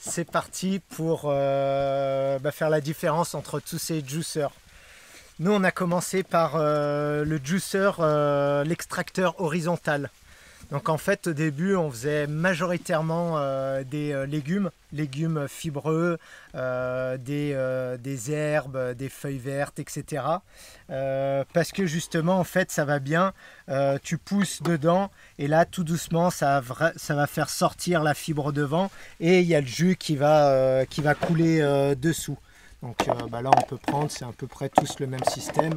c'est parti pour faire la différence entre tous ces juiceurs. Nous, on a commencé par le juicer, l'extracteur horizontal. Donc en fait, au début, on faisait majoritairement des légumes fibreux, des herbes, des feuilles vertes, etc. Parce que justement, en fait, ça va bien, tu pousses dedans et là, tout doucement, ça va faire sortir la fibre devant et il y a le jus qui va couler dessous. Donc là, on peut prendre, c'est à peu près tous le même système.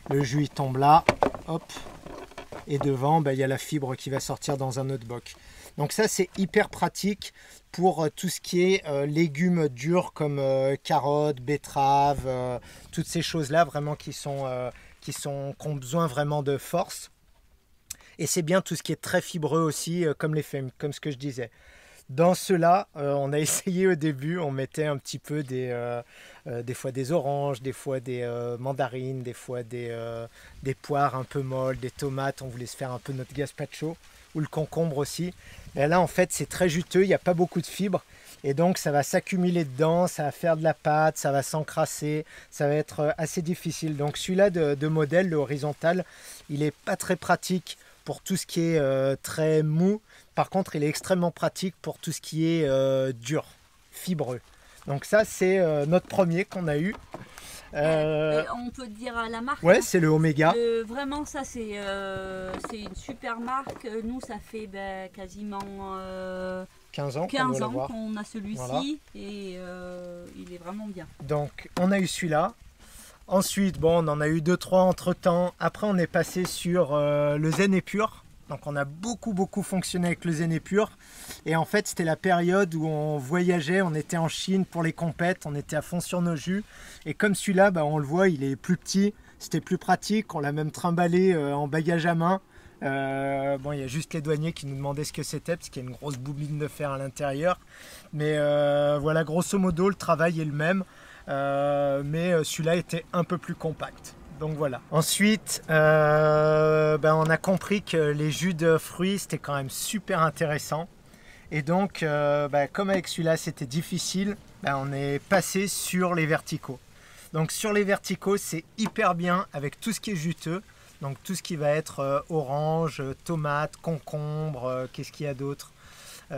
Le jus, il tombe là, hop. Et devant, il y a la fibre qui va sortir dans un autre boc. Donc ça, c'est hyper pratique pour tout ce qui est légumes durs comme carottes, betteraves, toutes ces choses-là vraiment qui ont besoin vraiment de force. Et c'est bien tout ce qui est très fibreux aussi, comme les fèves, comme ce que je disais. Dans ceux-là, on a essayé au début, on mettait un petit peu des fois des oranges, des fois des mandarines, des fois des poires un peu molles, des tomates, on voulait se faire un peu notre gazpacho, ou le concombre aussi. Et là en fait c'est très juteux, il n'y a pas beaucoup de fibres, et donc ça va s'accumuler dedans, ça va faire de la pâte, ça va s'encrasser, ça va être assez difficile. Donc celui-là de modèle, le horizontal, il n'est pas très pratique pour tout ce qui est très mou. Par contre, il est extrêmement pratique pour tout ce qui est dur, fibreux. Donc ça, c'est notre premier qu'on a eu. On peut dire la marque. Ouais, c'est le Omega. Vraiment, ça, c'est une super marque. Nous, ça fait quasiment 15 ans qu'on a celui-ci. Voilà. Et il est vraiment bien. Donc, on a eu celui-là. Ensuite, on en a eu 2-3 entre-temps. Après, on est passé sur le Zen Épure. Donc on a beaucoup fonctionné avec le Zen Épure. Et en fait, c'était la période où on voyageait, on était en Chine pour les compètes, on était à fond sur nos jus. Et comme celui-là, on le voit, il est plus petit, c'était plus pratique. On l'a même trimballé en bagage à main. Il y a juste les douaniers qui nous demandaient ce que c'était, parce qu'il y a une grosse bouline de fer à l'intérieur. Mais voilà, grosso modo, le travail est le même. Mais celui-là était un peu plus compact. Donc voilà. Ensuite, on a compris que les jus de fruits, c'était quand même super intéressant. Et donc, comme avec celui-là, c'était difficile, on est passé sur les verticaux. Donc sur les verticaux, c'est hyper bien avec tout ce qui est juteux. Donc tout ce qui va être orange, tomate, concombre, qu'est-ce qu'il y a d'autre ? On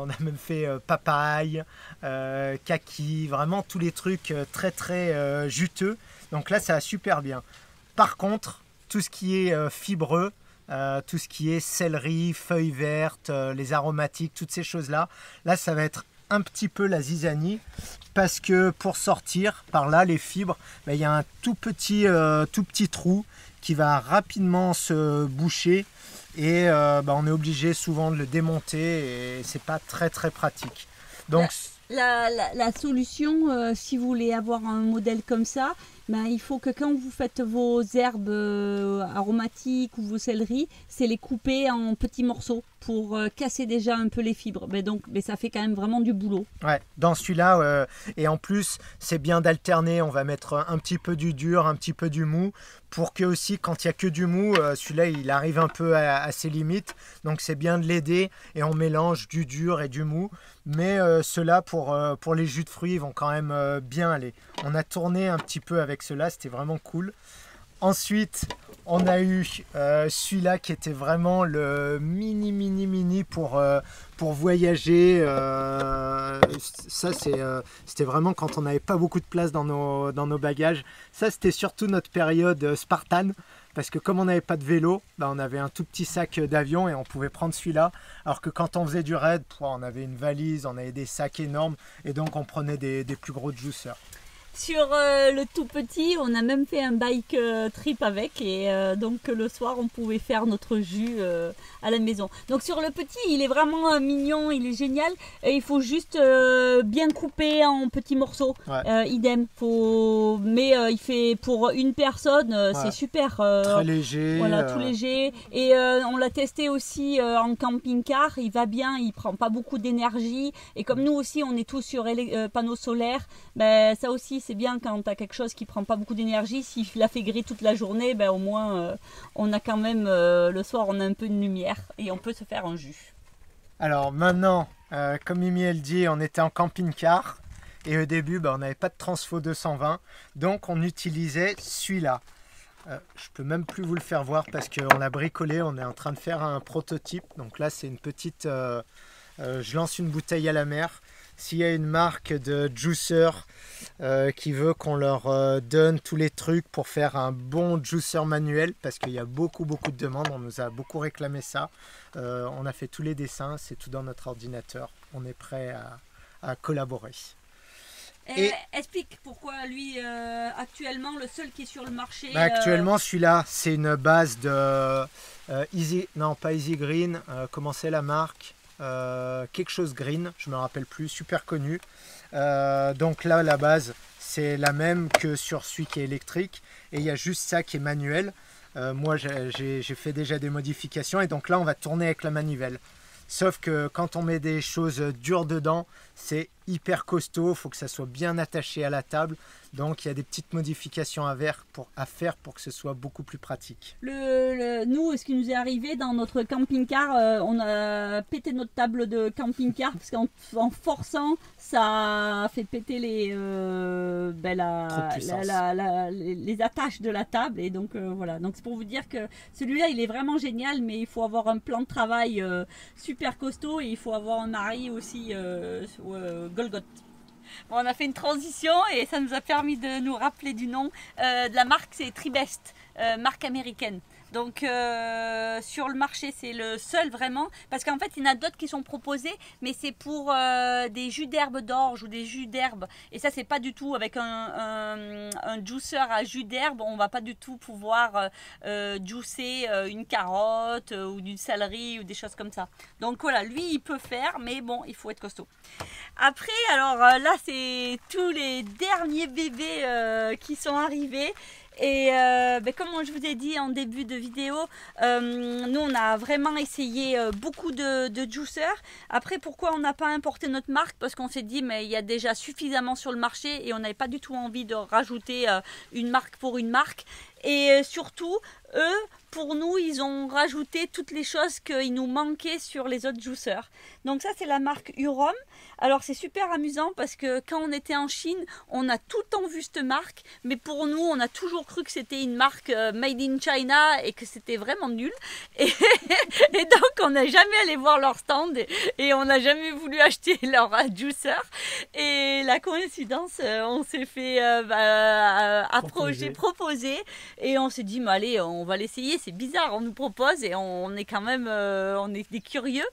a même fait papaye, kaki, vraiment tous les trucs très juteux. Donc là, ça va super bien. Par contre, tout ce qui est fibreux, tout ce qui est céleri, feuilles vertes, les aromatiques, toutes ces choses-là, là, ça va être un petit peu la zizanie, parce que pour sortir par là, les fibres, il y a un tout petit trou qui va rapidement se boucher. Et on est obligé souvent de le démonter et c'est pas très pratique. Donc la solution, si vous voulez avoir un modèle comme ça, il faut que quand vous faites vos herbes aromatiques ou vos céleris, c'est les couper en petits morceaux pour casser déjà un peu les fibres. Mais ça fait quand même vraiment du boulot. Ouais, dans celui-là, et en plus, c'est bien d'alterner. On va mettre un petit peu du dur, un petit peu du mou, pour que aussi, quand il n'y a que du mou, celui-là, il arrive un peu à ses limites. Donc c'est bien de l'aider et on mélange du dur et du mou. Mais ceux-là, pour les jus de fruits, ils vont quand même bien aller. On a tourné un petit peu avec ceux-là, c'était vraiment cool. Ensuite, on a eu celui-là qui était vraiment le mini pour voyager. Ça, c'était vraiment quand on n'avait pas beaucoup de place dans nos bagages. Ça, c'était surtout notre période Spartan. Parce que comme on n'avait pas de vélo, on avait un tout petit sac d'avion et on pouvait prendre celui-là. Alors que quand on faisait du raid, on avait une valise, on avait des sacs énormes. Et donc on prenait des plus gros juiceurs. Sur le tout petit, on a même fait un bike trip avec et donc le soir on pouvait faire notre jus à la maison. Donc sur le petit, il est vraiment mignon, il est génial. Et il faut juste bien couper en petits morceaux. Ouais. Idem. Mais il fait pour une personne, ouais. C'est super. Très léger. Voilà, tout léger. Et on l'a testé aussi en camping-car. Il va bien, il prend pas beaucoup d'énergie. Et comme nous aussi, on est tous sur panneaux solaires, ça aussi c'est bien quand tu as quelque chose qui prend pas beaucoup d'énergie. S'il la fait gris toute la journée, au moins on a quand même le soir on a un peu de lumière et on peut se faire un jus. Alors maintenant, comme Mimi elle dit, on était en camping-car. Et au début, on n'avait pas de Transfo 220. Donc on utilisait celui-là. Je peux même plus vous le faire voir parce qu'on l'a bricolé. On est en train de faire un prototype. Donc là, c'est une petite... je lance une bouteille à la mer. S'il y a une marque de juicer qui veut qu'on leur donne tous les trucs pour faire un bon juicer manuel, parce qu'il y a beaucoup de demandes, on nous a beaucoup réclamé ça. On a fait tous les dessins, c'est tout dans notre ordinateur. On est prêt à collaborer. Et explique pourquoi lui, actuellement, le seul qui est sur le marché... Actuellement, celui-là, c'est une base de Easy... Non, pas Easy Green. Comment c'est la marque? Quelque chose green, je me rappelle plus, super connu. Donc là, la base, c'est la même que sur celui qui est électrique. Et il y a juste ça qui est manuel. Moi, j'ai fait déjà des modifications. Et donc là, on va tourner avec la manivelle. Sauf que quand on met des choses dures dedans, c'est hyper costaud, il faut que ça soit bien attaché à la table. Donc il y a des petites modifications à faire pour que ce soit beaucoup plus pratique. Nous, ce qui nous est arrivé dans notre camping-car, on a pété notre table de camping-car parce qu'en forçant, ça a fait péter les attaches de la table. Et donc voilà, donc c'est pour vous dire que celui-là, il est vraiment génial, mais il faut avoir un plan de travail super costaud et il faut avoir un mari aussi Golgot. Bon, on a fait une transition et ça nous a permis de nous rappeler du nom de la marque, c'est Tribest, marque américaine. Donc sur le marché, c'est le seul vraiment, parce qu'en fait il y en a d'autres qui sont proposés, mais c'est pour des jus d'herbe d'orge ou des jus d'herbe, et ça c'est pas du tout avec un juicer à jus d'herbe, on va pas du tout pouvoir juicer une carotte ou une céleri ou des choses comme ça. Donc voilà, lui il peut faire, mais bon, il faut être costaud. Après, alors là c'est tous les derniers bébés qui sont arrivés. Et comme je vous ai dit en début de vidéo, nous on a vraiment essayé beaucoup de juicers. Après, pourquoi on n'a pas importé notre marque? Parce qu'on s'est dit mais il y a déjà suffisamment sur le marché et on n'avait pas du tout envie de rajouter une marque pour une marque. Et surtout, eux, pour nous, ils ont rajouté toutes les choses qu'il nous manquait sur les autres juicers. Donc ça, c'est la marque Hurom. Alors c'est super amusant parce que quand on était en Chine, on a tout le temps vu cette marque. Mais pour nous, on a toujours cru que c'était une marque made in China et que c'était vraiment nul. Et donc, on n'a jamais allé voir leur stand et on n'a jamais voulu acheter leur juicer. Et la coïncidence, on s'est fait proposer. Et on s'est dit, mais allez, on va l'essayer, c'est bizarre, on nous propose et on est quand même, on est des curieux.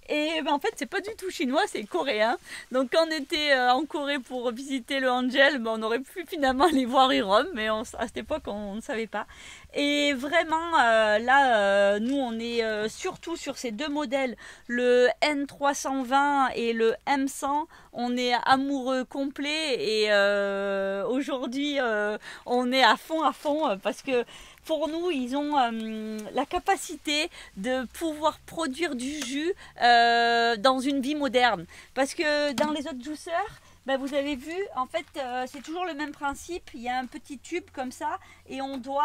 Et en fait, c'est pas du tout chinois, c'est coréen. Donc, quand on était en Corée pour visiter le Angel, on aurait pu finalement aller voir Hurom, mais à cette époque, on ne savait pas. Et vraiment, là, nous, on est surtout sur ces deux modèles, le N320 et le M100. On est amoureux complet et aujourd'hui, on est à fond parce que pour nous, ils ont la capacité de pouvoir produire du jus dans une vie moderne. Parce que dans les autres juicers, vous avez vu, en fait, c'est toujours le même principe. Il y a un petit tube comme ça et on doit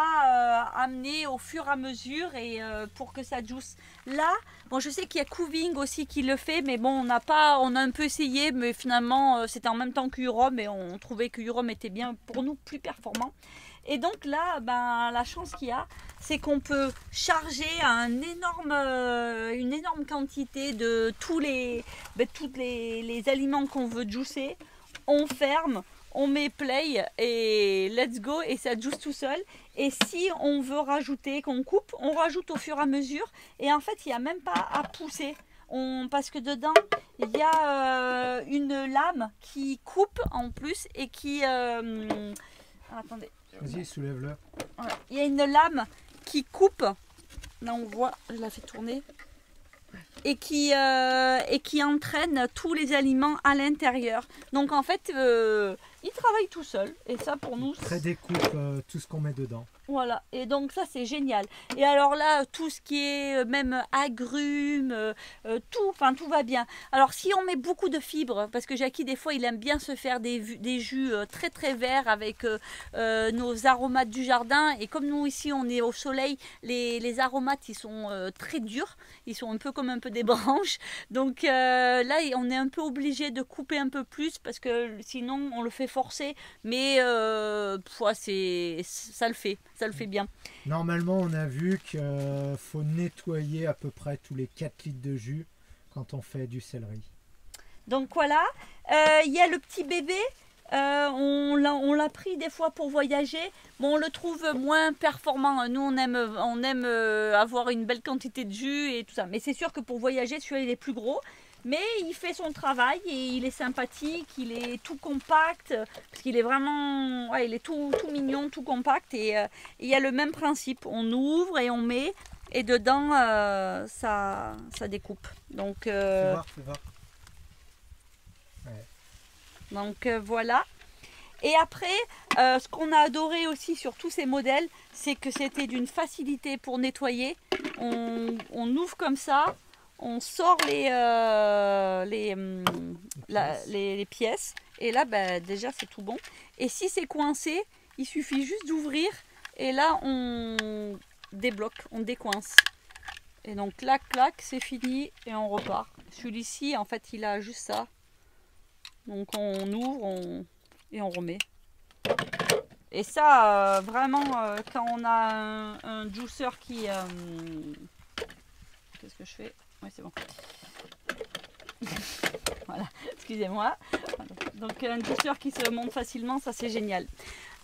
amener au fur et à mesure et pour que ça juice. Là, bon, je sais qu'il y a Kuving aussi qui le fait, mais bon, on a un peu essayé, mais finalement, c'était en même temps que Hurom et on trouvait que Hurom était bien pour nous plus performant. Et donc là, la chance qu'il y a, c'est qu'on peut charger une énorme quantité de tous les aliments qu'on veut juicer. On ferme, on met play et let's go et ça juice tout seul. Et si on veut rajouter, qu'on coupe, on rajoute au fur et à mesure. Et en fait, il n'y a même pas à pousser. Parce que dedans, il y a une lame qui coupe en plus et qui... attendez. Vas-y, soulève-le. Voilà. Il y a une lame qui coupe. Là, on voit, je la fais tourner. Et qui entraîne tous les aliments à l'intérieur. Donc, en fait, il travaille tout seul. Et ça, pour nous, Prédécoupe tout ce qu'on met dedans. voilà, et donc ça c'est génial. Et alors là, tout ce qui est même agrumes, tout va bien. Alors si on met beaucoup de fibres, parce que Jackie des fois il aime bien se faire des jus très très verts avec nos aromates du jardin. Et comme nous ici on est au soleil, les aromates ils sont très durs, ils sont un peu comme un peu des branches. Donc là on est un peu obligé de couper un peu plus parce que sinon on le fait forcer. Mais ça le fait. Ça le fait bien. Normalement, on a vu qu'il faut nettoyer à peu près tous les 4 litres de jus quand on fait du céleri. Donc voilà, il y a le petit bébé, on l'a pris des fois pour voyager. Bon, on le trouve moins performant. Nous, on aime avoir une belle quantité de jus et tout ça. Mais c'est sûr que pour voyager, celui-là, il est plus gros. Mais il fait son travail et il est sympathique, il est tout compact, parce qu'il est vraiment, ouais, il est tout mignon, tout compact. Et il y a le même principe, on ouvre et on met, et dedans, ça découpe. Donc, Fais voir. Ouais. Donc voilà. Et après, ce qu'on a adoré aussi sur tous ces modèles, c'est que c'était d'une facilité pour nettoyer. On ouvre comme ça. On sort les pièces et là déjà c'est tout bon. Et si c'est coincé, il suffit juste d'ouvrir et là on débloque, on décoince. Et donc clac clac, c'est fini et on repart. Celui-ci en fait il a juste ça. Donc on ouvre et on remet. Et ça vraiment quand on a un juicer qui... Qu'est-ce que je fais? Oui, c'est bon. Voilà, excusez-moi. Donc un juicer qui se monte facilement, ça c'est génial.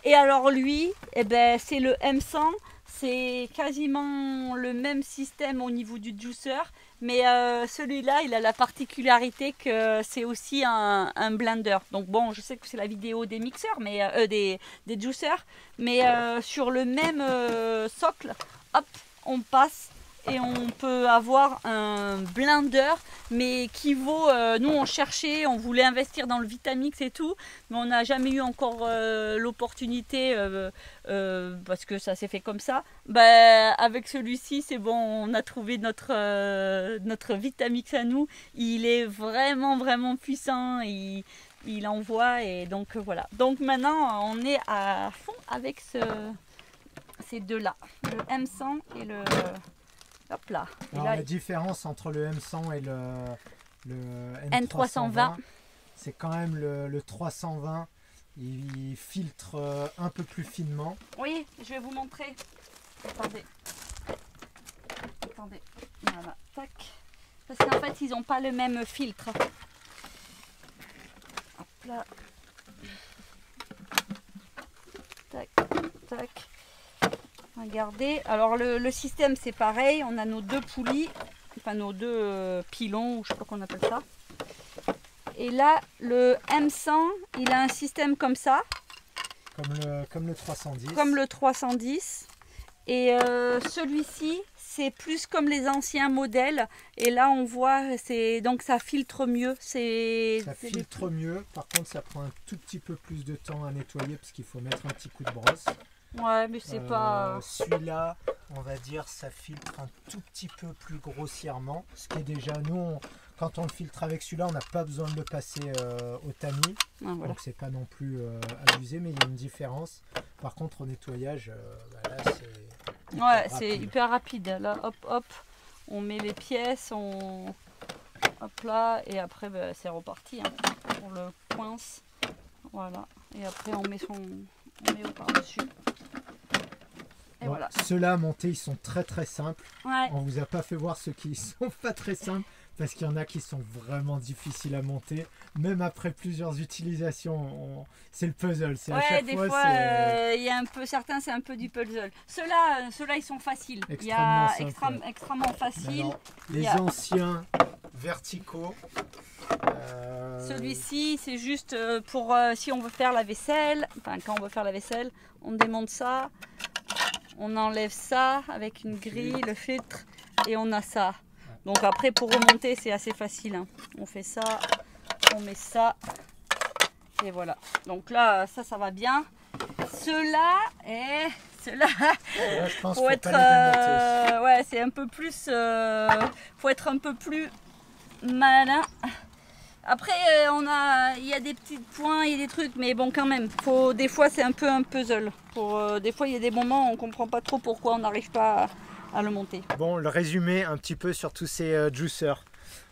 Et alors lui, eh ben, c'est le M100. C'est quasiment le même système au niveau du juicer. Mais celui-là, il a la particularité que c'est aussi un blender. Donc bon, je sais que c'est la vidéo des mixeurs, mais des juicers. Mais sur le même socle, hop, on passe. Et on peut avoir un blender, mais qui vaut... nous, on cherchait, on voulait investir dans le Vitamix et tout, mais on n'a jamais eu encore l'opportunité, parce que ça s'est fait comme ça. Avec celui-ci, c'est bon, on a trouvé notre Vitamix à nous. Il est vraiment, vraiment puissant, il envoie, et donc voilà. Donc maintenant, on est à fond avec ces deux-là, le M100 et le... Hop là. Alors, là, la différence entre le M100 et le N320, c'est quand même le 320, il filtre un peu plus finement. Oui, je vais vous montrer. Attendez. Voilà, tac. Parce qu'en fait, ils n'ont pas le même filtre. Hop là. Tac, tac. Regardez, alors le système c'est pareil, on a nos deux poulies, enfin nos deux pilons, ou je sais pas qu'on appelle ça. Et là, le M100, il a un système comme ça. Comme le 310. Comme le 310. Et celui-ci, c'est plus comme les anciens modèles. Et là, on voit, donc ça filtre mieux. Ça filtre mieux, par contre ça prend un tout petit peu plus de temps à nettoyer parce qu'il faut mettre un petit coup de brosse. Ouais, mais c'est pas... Celui-là, on va dire, ça filtre un tout petit peu plus grossièrement. Ce qui est déjà, nous, quand on le filtre avec celui-là, on n'a pas besoin de le passer au tamis. Ah, voilà. Donc c'est pas non plus abusé, mais il y a une différence. Par contre, au nettoyage, là, c'est hyper rapide. Là, hop, hop, on met les pièces, hop là, et après, c'est reparti. Hein. On le coince, voilà. Et après, on met au par-dessus. Bon, voilà. Ceux-là à monter, ils sont très très simples. Ouais. On vous a pas fait voir ceux qui sont pas très simples parce qu'il y en a qui sont vraiment difficiles à monter. Même après plusieurs utilisations, c'est le puzzle. C'est à chaque des fois, il y a un peu, certains c'est un peu du puzzle. Ceux-là ils sont faciles. Extrêmement faciles. Alors, les anciens verticaux. Celui-ci, c'est juste pour si on veut faire la vaisselle. Enfin, quand on veut faire la vaisselle, on démonte ça. On enlève ça avec une grille, le filtre, et on a ça. Donc après, pour remonter, c'est assez facile. Hein. On fait ça, on met ça, Et voilà. Donc là, ça va bien. Ceux-là, Là, je pense faut qu'il être, faut pas les démonter. ouais, c'est un peu plus, faut être un peu plus malin. Après, il y a des petits points, il y a des trucs, mais bon, quand même, des fois, c'est un peu un puzzle. Des fois, il y a des moments où on comprend pas trop pourquoi on n'arrive pas à le monter. Bon, le résumé un petit peu sur tous ces juiceurs.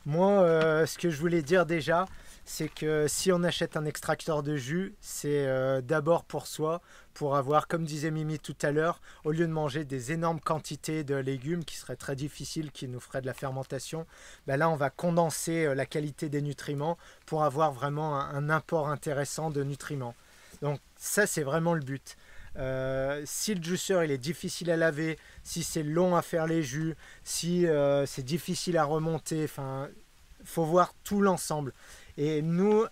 Moi, ce que je voulais dire déjà, c'est que si on achète un extracteur de jus, c'est d'abord pour soi, pour avoir, comme disait Mimi tout à l'heure, au lieu de manger des énormes quantités de légumes qui seraient très difficiles, qui nous feraient de la fermentation, ben là on va condenser la qualité des nutriments pour avoir vraiment un apport intéressant de nutriments. Donc ça c'est vraiment le but. Si le juiceur il est difficile à laver, si c'est long à faire les jus, si c'est difficile à remonter, enfin, faut voir tout l'ensemble. Et nous,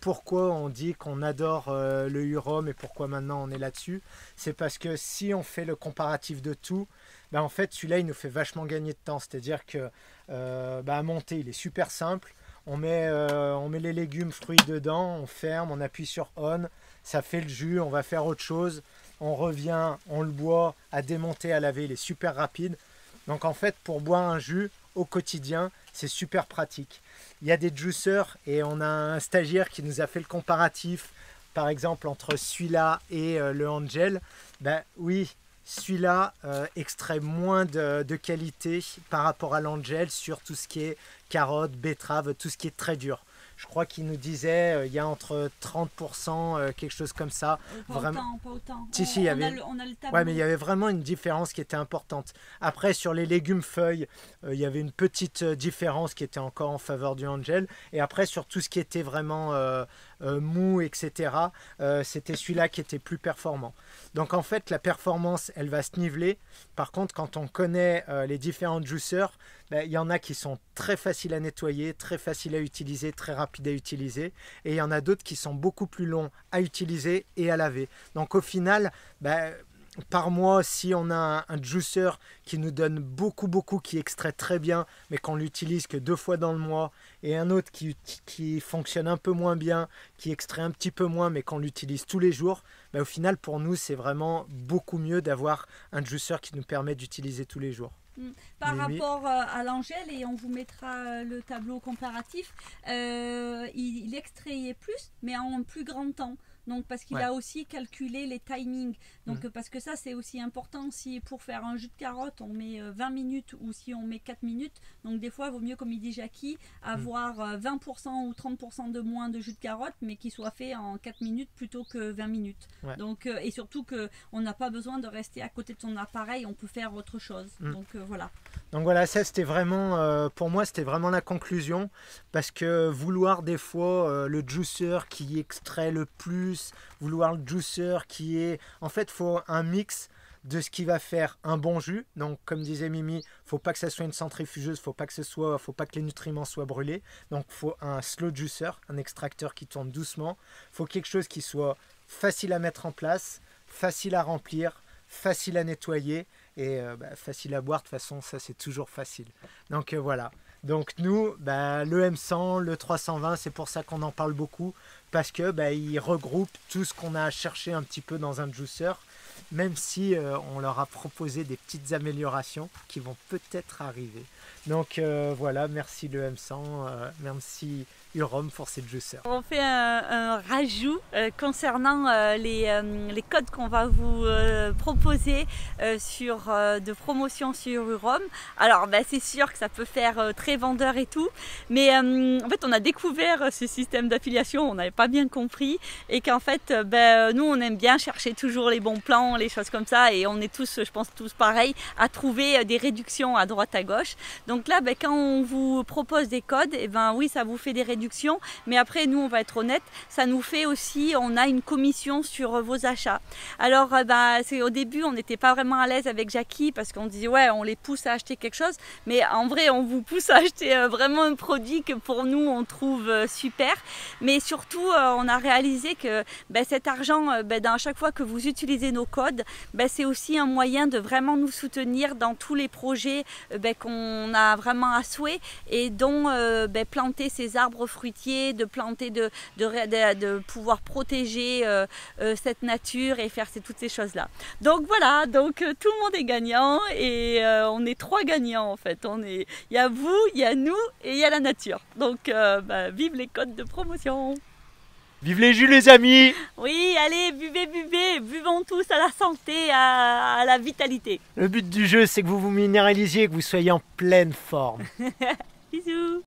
pourquoi on dit qu'on adore le Hurom et pourquoi maintenant on est là-dessus, c'est parce que si on fait le comparatif de tout, ben en fait celui-là il nous fait vachement gagner de temps. C'est-à-dire que à monter il est super simple. On met les légumes, fruits dedans, on ferme, on appuie sur on, ça fait le jus, on va faire autre chose, on revient, on le boit, à démonter, à laver, il est super rapide. Donc en fait pour boire un jus au quotidien, c'est super pratique. Il y a des juiceurs et on a un stagiaire qui nous a fait le comparatif, par exemple entre celui-là et le Angel. Ben oui, celui-là extrait moins de qualité par rapport à l'Angel sur tout ce qui est carottes, betteraves, tout ce qui est très dur. Je crois qu'il nous disait il y a entre 30%, quelque chose comme ça. Pas autant. Si, il y avait... on a le tableau. Ouais, mais il y avait vraiment une différence qui était importante. Après, sur les légumes feuilles, il y avait une petite différence qui était encore en faveur du Angel. Et après, sur tout ce qui était vraiment mou, etc., c'était celui-là qui était plus performant. Donc en fait, la performance, elle va se niveler. Par contre, quand on connaît les différents juiceurs, ben, il y en a qui sont très faciles à nettoyer, très faciles à utiliser, très rapides à utiliser. Et il y en a d'autres qui sont beaucoup plus longs à utiliser et à laver. Donc au final, ben, par mois, si on a un juicer qui nous donne beaucoup, qui extrait très bien, mais qu'on l'utilise que 2 fois dans le mois, et un autre qui fonctionne un peu moins bien, qui extrait un petit peu moins, mais qu'on l'utilise tous les jours, ben, au final, pour nous, c'est vraiment beaucoup mieux d'avoir un juicer qui nous permet d'utiliser tous les jours. Par rapport à l'Angel, et on vous mettra le tableau comparatif, il extrayait plus, mais en plus grand temps. Donc parce qu'il a aussi calculé les timings. Donc parce que ça c'est aussi important, si pour faire un jus de carotte on met 20 minutes ou si on met 4 minutes. Donc des fois il vaut mieux, comme il dit Jackie, avoir 20% ou 30% de moins de jus de carotte, mais qui soit fait en 4 minutes plutôt que 20 minutes. Donc, et surtout qu'on n'a pas besoin de rester à côté de son appareil, on peut faire autre chose. Donc voilà. Donc voilà, ça c'était vraiment, pour moi c'était vraiment la conclusion, parce que vouloir des fois le juicer qui extrait le plus, vouloir le juicer qui est, en fait il faut un mix de ce qui va faire un bon jus. Donc comme disait Mimi, faut pas que ça soit une centrifugeuse, faut pas que les nutriments soient brûlés. Donc faut un slow juicer, un extracteur qui tourne doucement. Faut quelque chose qui soit facile à mettre en place, facile à remplir, facile à nettoyer et facile à boire. De toute façon ça c'est toujours facile. Donc voilà. Donc nous, le M100, le 320, c'est pour ça qu'on en parle beaucoup, parce que il regroupe tout ce qu'on a à chercher un petit peu dans un juicer, même si on leur a proposé des petites améliorations qui vont peut-être arriver. Donc voilà, merci le M100, merci Hurom pour cette juicer. On fait un rajout concernant les codes qu'on va vous proposer de promotion sur Hurom. Alors c'est sûr que ça peut faire très vendeur et tout, mais en fait on a découvert ce système d'affiliation, on n'avait pas bien compris, et qu'en fait nous on aime bien chercher toujours les bons plans, les choses comme ça, et on est tous, je pense tous pareil, à trouver des réductions à droite à gauche. Donc là quand on vous propose des codes, et oui ça vous fait des réductions, mais après nous on va être honnête, ça nous fait aussi, on a une commission sur vos achats. Alors c'est au début on n'était pas vraiment à l'aise avec Jackie, parce qu'on disait on les pousse à acheter quelque chose, mais en vrai on vous pousse à acheter vraiment un produit que pour nous on trouve super. Mais surtout on a réalisé que cet argent, à chaque fois que vous utilisez nos codes, c'est aussi un moyen de vraiment nous soutenir dans tous les projets qu'on a vraiment à souhait, et dont planter ces arbres fruitiers, de planter, de pouvoir protéger cette nature et faire toutes ces choses-là. Donc voilà, donc tout le monde est gagnant et on est 3 gagnants en fait. Il y a vous, il y a nous et il y a la nature. Donc vive les codes de promotion. Vive les jus les amis! Oui, allez, buvez, buvons tous à la santé, à la vitalité. Le but du jeu, c'est que vous vous minéralisiez et que vous soyez en pleine forme. Bisous.